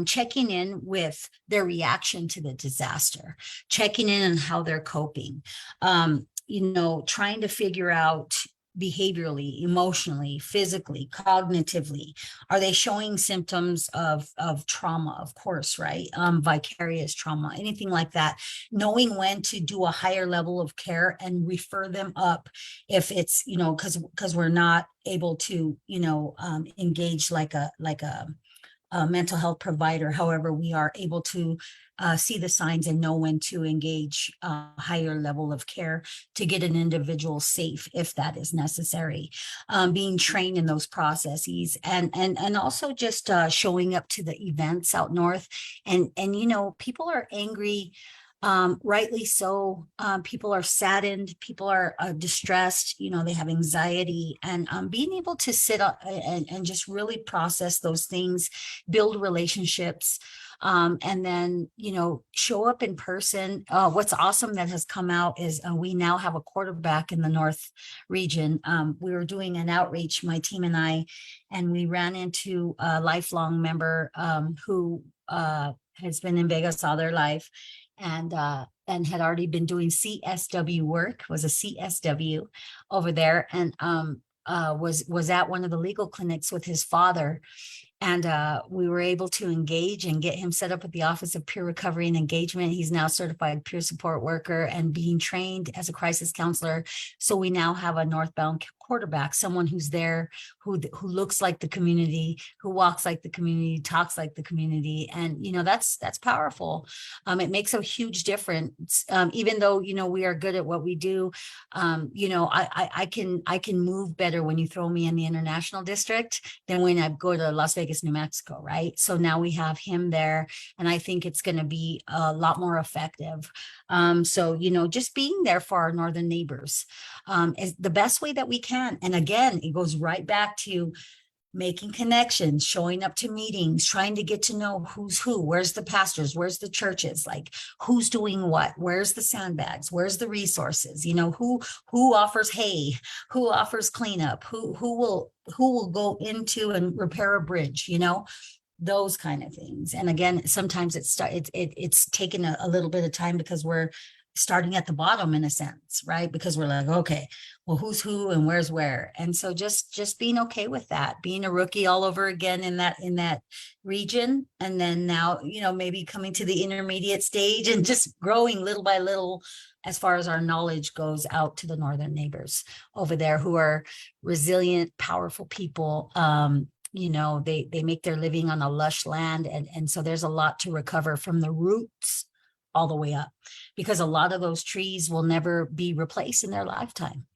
Checking in with their reaction to the disaster, checking in on how they're coping, trying to figure out behaviorally, emotionally, physically, cognitively, are they showing symptoms of trauma? Of course, right? Vicarious trauma, anything like that. Knowing when to do a higher level of care and refer them up if it's, because we're not able to, engage like a mental health provider. However, we are able to see the signs and know when to engage a higher level of care to get an individual safe if that is necessary. Being trained in those processes and also just showing up to the events out north. And people are angry. Rightly so. People are saddened, people are distressed, they have anxiety, and being able to sit up and just really process those things, build relationships, and then, show up in person. What's awesome that has come out is we now have a quarterback in the North region. We were doing an outreach, my team and I, and we ran into a lifelong member who has been in Vegas all their life. And had already been doing CSW work, was a CSW over there, and was at one of the legal clinics with his father. And we were able to engage and get him set up with the Office of Peer Recovery and Engagement. He's now certified peer support worker and being trained as a crisis counselor. So we now have a northbound quarterback, someone who's there, who looks like the community, who walks like the community, talks like the community. And, that's powerful. It makes a huge difference. Even though, we are good at what we do, I can move better when you throw me in the international district than when I go to Las Vegas, New Mexico, right? So now we have him there, and I think it's going to be a lot more effective. So, just being there for our northern neighbors is the best way that we can. And again, it goes right back to making connections, showing up to meetings, trying to get to know who's who, where's the pastors, where's the churches, like who's doing what, where's the sandbags, where's the resources, who offers hay, who offers cleanup, who will go into and repair a bridge, those kind of things. And again, sometimes it's taken a little bit of time because we're starting at the bottom in a sense, right? Because we're like, okay, well, who's who and where's where? And so just being okay with that, being a rookie all over again in that region. And then now, maybe coming to the intermediate stage and just growing little by little as far as our knowledge goes out to the northern neighbors over there who are resilient, powerful people. They make their living on a lush land. And so there's a lot to recover from the roots all the way up, because a lot of those trees will never be replaced in their lifetime.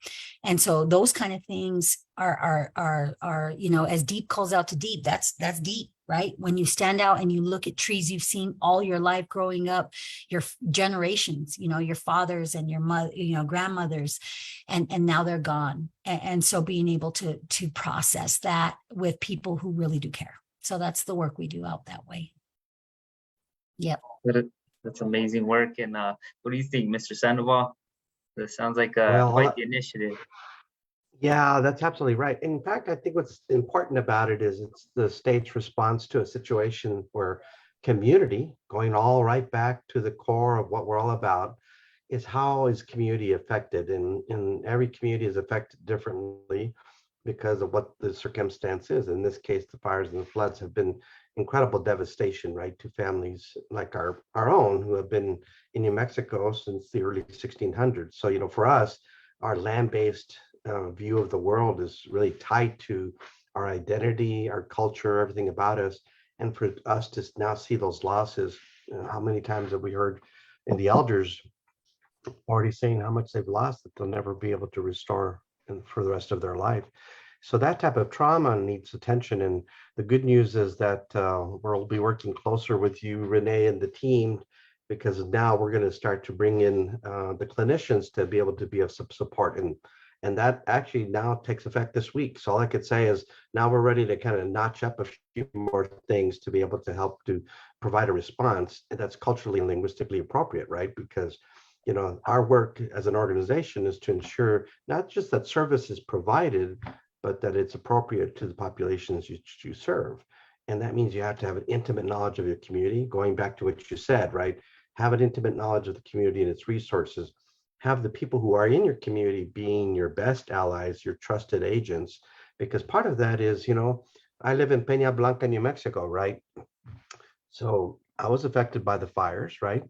And so those kind of things are as deep calls out to deep. That's deep, right? When you stand out and you look at trees you've seen all your life growing up, your generations, your fathers and your mother, grandmothers, and now they're gone. And so being able to process that with people who really do care. So that's the work we do out that way. Yep. That's amazing work. And what do you think, Mr. Sandoval? That sounds like quite the initiative. Yeah, that's absolutely right. In fact, I think what's important about it is it's the state's response to a situation where community, going all right back to the core of what we're all about, is how is community affected? And every community is affected differently because of what the circumstance is. In this case, the fires and the floods have been incredible devastation, right, to families like our own who have been in New Mexico since the early 1600s. So, for us, our land-based view of the world is really tied to our identity, our culture, everything about us. And for us to now see those losses, how many times have we heard in the elders already saying how much they've lost that they'll never be able to restore and for the rest of their life. So that type of trauma needs attention. And the good news is that we'll be working closer with you, Renee, and the team, because now we're going to start to bring in the clinicians to be able to be of some support. And that actually now takes effect this week. So all I could say is now we're ready to kind of notch up a few more things to be able to help to provide a response that's culturally and linguistically appropriate, right? Because our work as an organization is to ensure not just that service is provided, but that it's appropriate to the populations you serve. And that means you have to have an intimate knowledge of your community, going back to what you said, right? Have an intimate knowledge of the community and its resources. Have the people who are in your community being your best allies, your trusted agents, because part of that is, I live in Peña Blanca, New Mexico, right? So I was affected by the fires, right?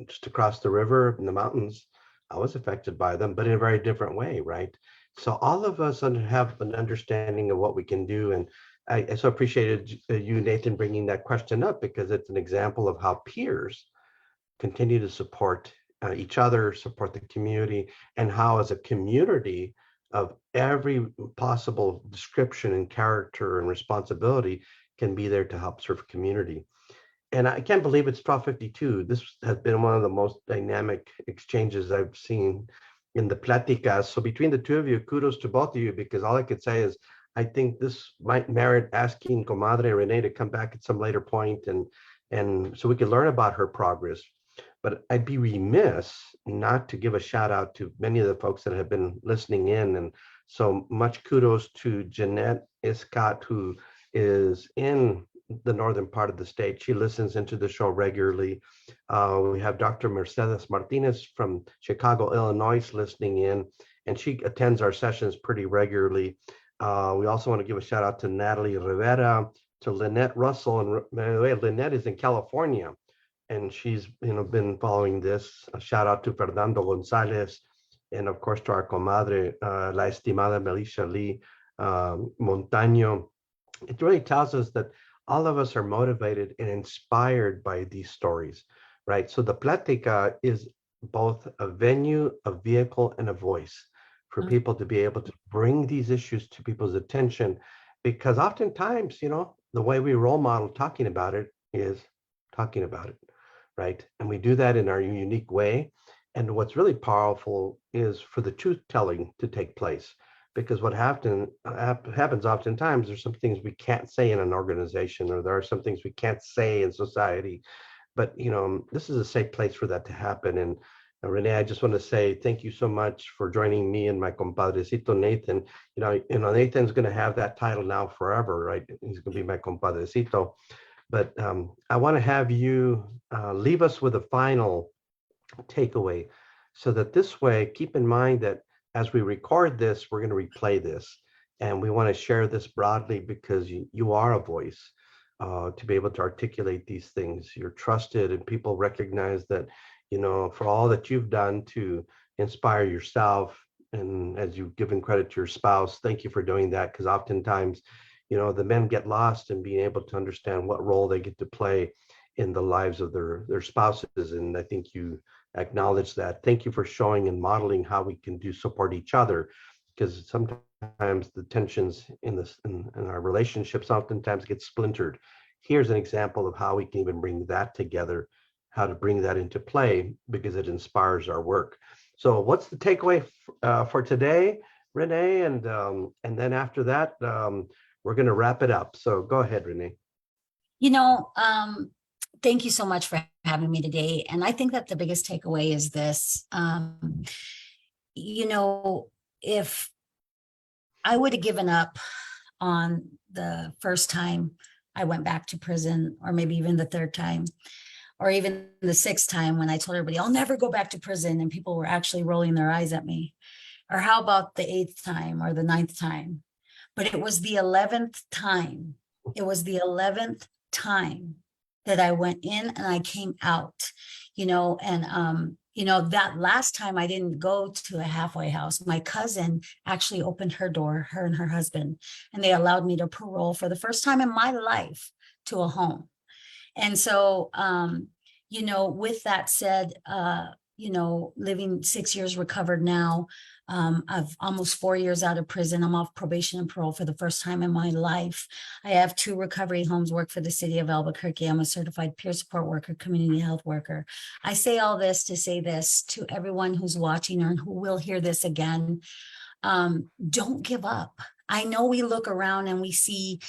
Just across the river in the mountains, I was affected by them, but in a very different way, right? So all of us have an understanding of what we can do. And I so appreciated you, Nathan, bringing that question up, because it's an example of how peers continue to support each other, support the community, and how as a community of every possible description and character and responsibility can be there to help serve community. And I can't believe it's 12:52. This has been one of the most dynamic exchanges I've seen in the Pláticas. So between the two of you, kudos to both of you, because all I could say is I think this might merit asking Comadre Renee to come back at some later point and so we could learn about her progress. But I'd be remiss not to give a shout out to many of the folks that have been listening in. And so much kudos to Jeanette Escott, who is in the northern part of the state. She listens into the show regularly. We have Dr. Mercedes Martinez from Chicago, Illinois, listening in, and she attends our sessions pretty regularly. We also want to give a shout out to Natalie Rivera, to Lynette Russell, and by the way, Lynette is in California, and she's been following this. A shout out to Fernando Gonzalez, and of course to our comadre, La Estimada Melissa Lee Montaño. It really tells us that all of us are motivated and inspired by these stories, right? So the Plática is both a venue, a vehicle, and a voice for people to be able to bring these issues to people's attention, because oftentimes, the way we role model talking about it is talking about it, right? And we do that in our unique way. And what's really powerful is for the truth telling to take place. Because what happens oftentimes, there's some things we can't say in an organization, or there are some things we can't say in society. But, this is a safe place for that to happen. And Renee, I just want to say thank you so much for joining me and my compadrecito Nathan. Nathan's going to have that title now forever, right? He's going to be my compadrecito. But I want to have you leave us with a final takeaway, so that this way, keep in mind that as we record this, we're going to replay this. And we want to share this broadly because you are a voice to be able to articulate these things. You're trusted, and people recognize that, for all that you've done to inspire yourself. And as you've given credit to your spouse, thank you for doing that, because oftentimes, the men get lost in being able to understand what role they get to play in the lives of their spouses. And I think you acknowledge that. Thank you for showing and modeling how we can support each other, because sometimes the tensions in our relationships oftentimes get splintered. Here's an example of how we can even bring that together, how to bring that into play, because it inspires our work. So what's the takeaway for today, Renee? And then after that, we're going to wrap it up. So go ahead, Renee. Thank you so much for having me today. And I think that the biggest takeaway is this. If I would have given up on the first time I went back to prison, or maybe even the third time, or even the sixth time when I told everybody, I'll never go back to prison, and people were actually rolling their eyes at me. Or how about the 8th time or the 9th time? But it was the 11th time. It was the 11th time that I went in and I came out, that last time I didn't go to a halfway house. My cousin actually opened her door, her and her husband, and they allowed me to parole for the first time in my life to a home. And so, with that said, living 6 years recovered now, I've almost 4 years out of prison. I'm off probation and parole for the first time in my life. I have 2 recovery homes, work for the city of Albuquerque. I'm a certified peer support worker, community health worker. I say all this to say this to everyone who's watching or who will hear this again. Don't give up. I know we look around and we see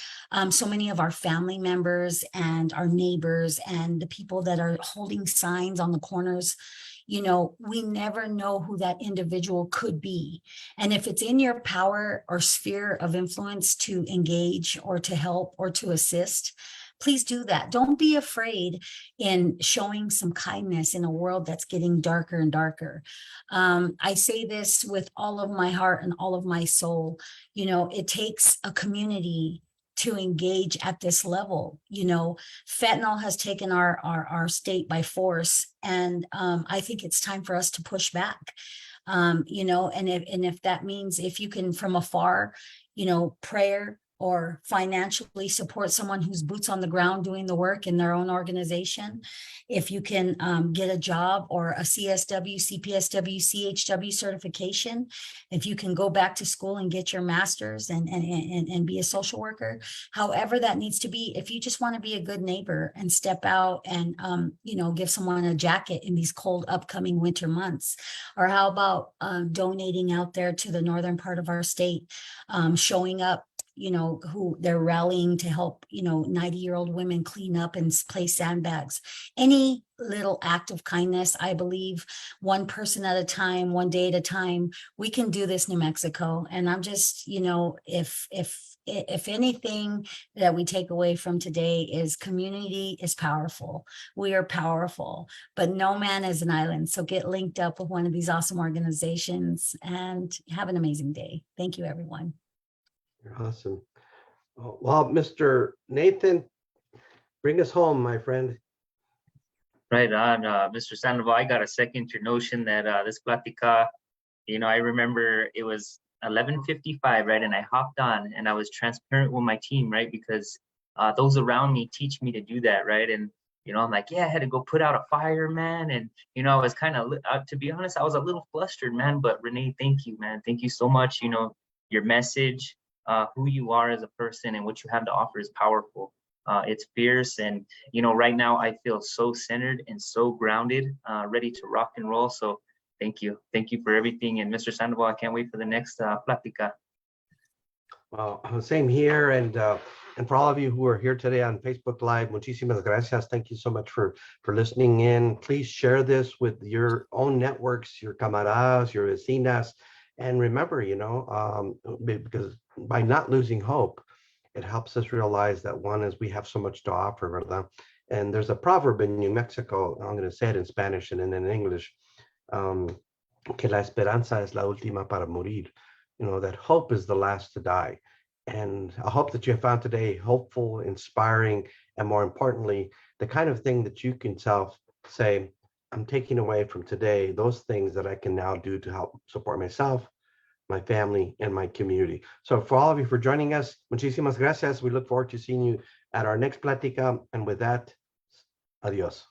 so many of our family members and our neighbors and the people that are holding signs on the corners. We never know who that individual could be. And if it's in your power or sphere of influence to engage or to help or to assist, please do that. Don't be afraid in showing some kindness in a world that's getting darker and darker. I say this with all of my heart and all of my soul. It takes a community to engage at this level. Fentanyl has taken our state by force. And I think it's time for us to push back. And if that means, if you can from afar, prayer or financially support someone who's boots on the ground doing the work in their own organization, if you can get a job or a CSW, CPSW, CHW certification, if you can go back to school and get your master's and be a social worker, however that needs to be. If you just want to be a good neighbor and step out and, give someone a jacket in these cold upcoming winter months, or how about donating out there to the northern part of our state, showing up, who they're rallying to help, 90-year-old women clean up and place sandbags. Any little act of kindness, I believe, one person at a time, one day at a time, we can do this, New Mexico. And I'm just, if anything that we take away from today is community is powerful. We are powerful, but no man is an island. So get linked up with one of these awesome organizations and have an amazing day. Thank you, everyone. You're awesome. Well, Mr. Nathan, bring us home, my friend. Right on, Mr. Sandoval. I got to second your notion that this Plática, I remember it was 11:55, right? And I hopped on and I was transparent with my team, right? Because those around me teach me to do that, right? And, I'm like, yeah, I had to go put out a fire, man. And, I was kind of, to be honest, I was a little flustered, man. But Renee, thank you, man. Thank you so much. Your message, who you are as a person and what you have to offer is powerful. It's fierce. And, right now I feel so centered and so grounded, ready to rock and roll. So thank you. Thank you for everything. And Mr. Sandoval, I can't wait for the next Plática. Well, same here. And for all of you who are here today on Facebook Live, muchísimas gracias. Thank you so much for listening in. Please share this with your own networks, your camaradas, your vecinas. And remember, because by not losing hope, it helps us realize that one is we have so much to offer, ¿verdad? And there's a proverb in New Mexico, I'm going to say it in Spanish and then in English, que la esperanza es la última para morir. You know, that hope is the last to die. And I hope that you have found today hopeful, inspiring, and more importantly, the kind of thing that you can say, I'm taking away from today those things that I can now do to help support myself, my family, and my community. So for all of you for joining us, muchísimas gracias. We look forward to seeing you at our next Plática. And with that, adios.